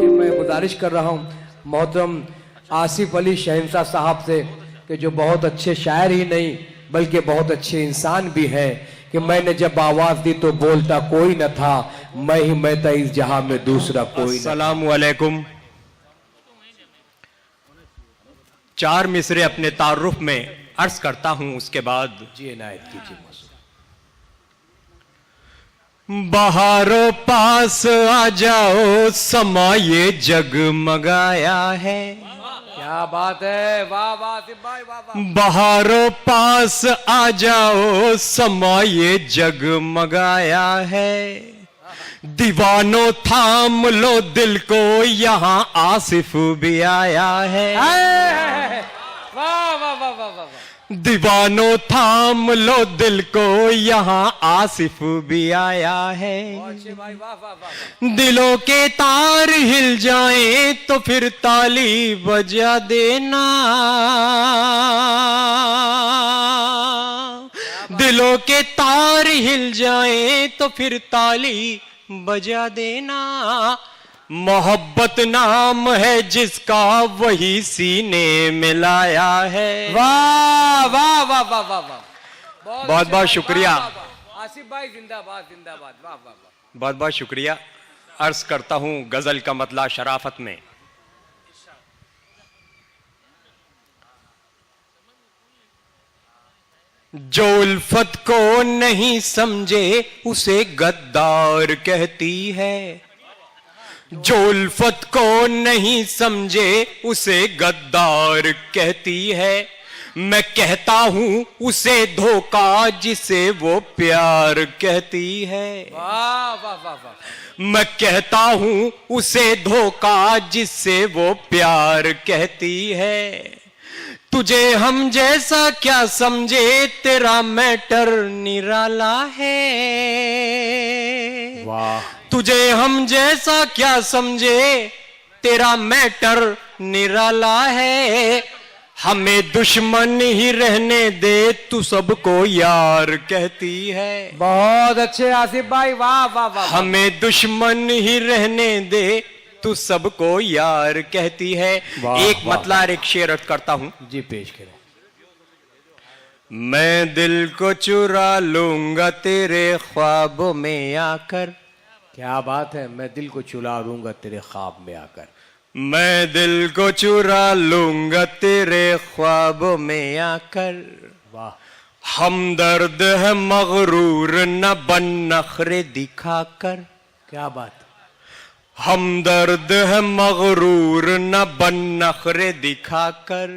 मैं गुजारिश कर रहा हूं मोहतरम आसिफ अली शहंशाह साहब से कि जो बहुत अच्छे शायर ही नहीं बल्कि बहुत अच्छे इंसान भी हैं, कि मैंने जब आवाज दी तो बोलता कोई न था, मैं ही मैं था इस जहां में दूसरा कोई। अस्सलामु अलैकुम। 4 मिसरे अपने तारुफ में अर्ज करता हूं, उसके बाद जी इनायत कीजिए। बहारों पास आ जाओ, समा ये जगमगाया है। क्या बात है, वाह वाह आसिफ भाई, वाह वाह। बहारों पास आ जाओ, समा ये जगमगाया है। दीवानों थाम लो दिल को, यहाँ आसिफ भी आया है। वाह वाह वाह वाह वाह। दीवानों थाम लो दिल को, यहाँ आसिफ भी आया है। भाई वाह वाह वाह। दिलों के तार हिल जाएं तो फिर ताली बजा देना। दिलों के तार हिल जाएं तो फिर ताली बजा देना। मोहब्बत नाम है जिसका, वही सीने में लाया है। वाह वाह वाह वाह वाह वाह। बहुत बहुत शुक्रिया आसिफ भाई, जिंदाबाद जिंदाबाद, वाह वाह वाह। बहुत बहुत शुक्रिया। अर्ज करता हूं गजल का मतला शराफत में। जो उल्फत को नहीं समझे उसे गद्दार कहती है। जो उल्फत को नहीं समझे उसे गद्दार कहती है। मैं कहता हूं उसे धोखा जिसे वो प्यार कहती है। वाह वाह वाह वाह। मैं कहता हूं उसे धोखा जिससे वो प्यार कहती है। तुझे हम जैसा क्या समझे, तेरा मैटर निराला है। वाह। तुझे हम जैसा क्या समझे, तेरा मैटर निराला है। हमें दुश्मन ही रहने दे, तू सबको यार कहती है। बहुत अच्छे आसिफ भाई, वाह वाह वाह। हमें दुश्मन ही रहने दे, तू सबको यार कहती है। एक मतला एक शेर अर्ज करता हूं। जी पेश करें। मैं दिल को चुरा लूंगा तेरे ख्वाबों में आकर। क्या बात है, मैं दिल को चुरा लूंगा तेरे ख्वाब में आकर। मैं दिल को चुरा लूंगा तेरे ख्वाबों में आकर। वाह। हमदर्द है मगरूर न बन नखरे दिखाकर। क्या बात। हमदर्द है मगरूर न बन नखरे दिखाकर।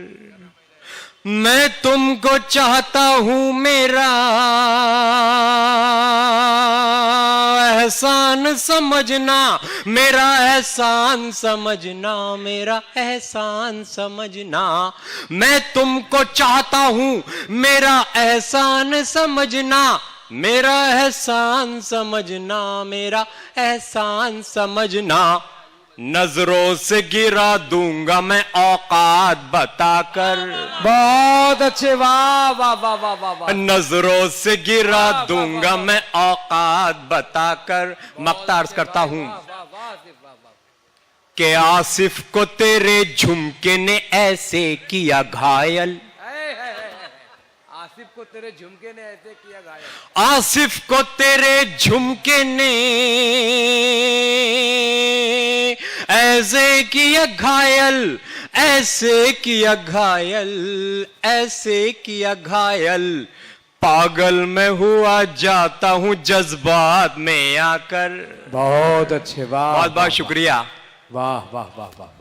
मैं तुमको चाहता हूं, मेरा एहसान समझना, मेरा एहसान समझना, मेरा एहसान समझना। मैं तुमको चाहता हूं, मेरा एहसान समझना, मेरा एहसान समझना, मेरा एहसान समझना। नजरों से गिरा दूंगा मैं औकात बताकर। बहुत अच्छे, वाह वाह वाह वाह वाह वाह। नजरों से गिरा दूंगा मैं औकात बताकर। मक्ता अर्ज करता हूं कि आसिफ को तेरे झुमके ने ऐसे किया घायल। आसिफ को तेरे झुमके ने ऐसे किया घायल। आसिफ को तेरे झुमके ने ऐसे किया घायल, ऐसे किया घायल, ऐसे किया घायल। पागल मैं हुआ जाता हूं जज्बात में आकर। बहुत अच्छे, वाह। बहुत बहुत शुक्रिया। वाह वाह वाह वाह।